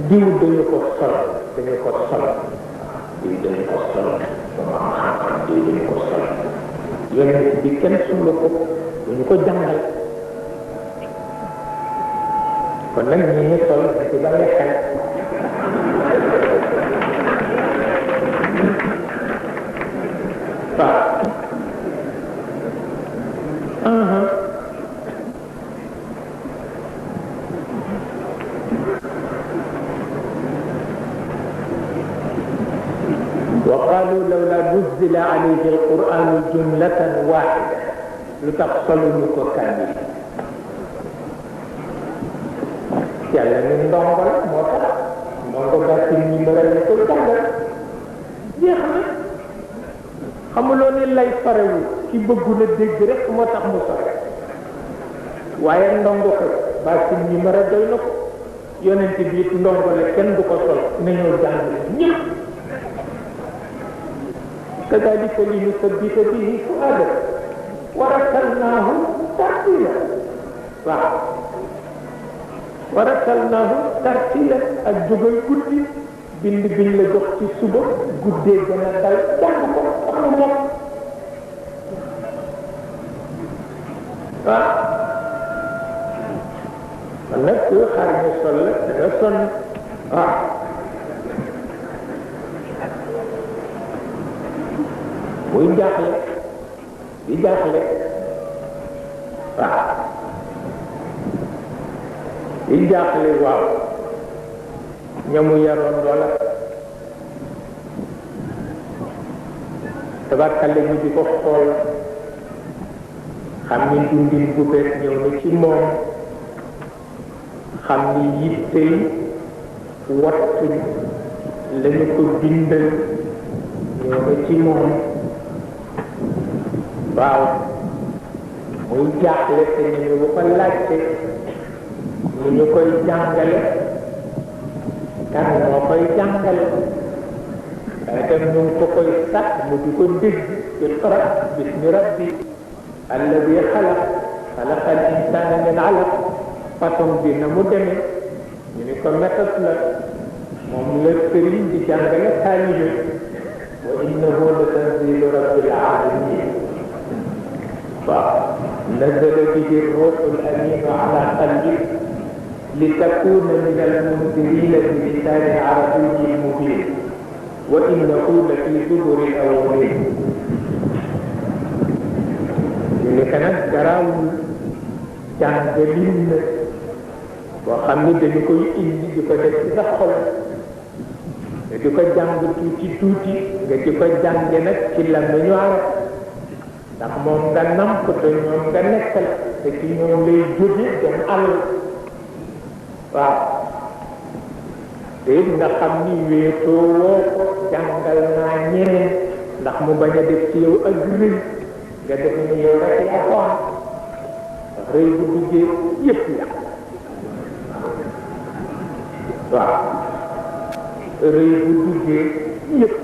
diw dañu ko sol diw dañu ko sol sama xam-xam diw dañu ko sol yonent bi kenn sulu ko dañu ko jàngal kon nag ñi ñu sol ci bàyyi xel وقالوا لولا نزل عليه القرآن جملة واحدة لتفصلوا كامل yàlla ni ndongo la moo tax ndongo ba ci numéro yi ko jàngal jeex na xamuloo ni lay farewu ki bëggu na dégg rek moo tax mu sore waaye ndongo ko ba ci numéro doy na ko yonent bi it ndongo la kenn du ko sol nañoo jàng ñëpp kadalika li nusabbita bihi fuadak wa rattalnaahu tartila waaw waratalnaahu tartila ak jógal guddi bind biñ la jox ci suba guddee gën a dal jàng ko wax na moom waaw man nag ku xaar ñu sol la danga sonn waaw muy jaaxle di jaaxle waaw di jaaxle waaw ñamu yaroon loola tabarkale ñu di ko xool xam ni dundin bu bees ñëw na ci moom xam ni yittey wattu lañu ko bindal ñëw na ci moom waaw muy jaaxle te ñu bu ko laajte ni ñu koy jàngale kan moo koy jàngale waaye tam ñu ngi ko koy sax mu di ko dégg iqra bismi rabbi alladi xalaqa al insana min alaq façon bi na mu demee ñu ni ko méthode la moom la sëriñ di jàngale taalibe wa innahu la tanzilu rabbil alamin waaw nazala bihi ruuxul amin ala qalbik لتكون من المنذرين بلسان عربي مبين وإنه لفي زبر الأولين اللي كانت جراول جانجلين وخمي دنيكوي إندي ديكو دك تدخل ديكو جانج توتي ديكو جانج نك ci làmmiñu arab ndax moom nga namp te ñoom nga nekkal te ci ñoom lay jóge dem àll waaw te it nga xam ni wéetoo woo ko jàngal naa ñeneen ndax mu bañ a def ci yow ak rëy nga def ni yow rek yaa ko am ndax rëy bu duggee yëpp yàq waaw rëy bu duggee yëpp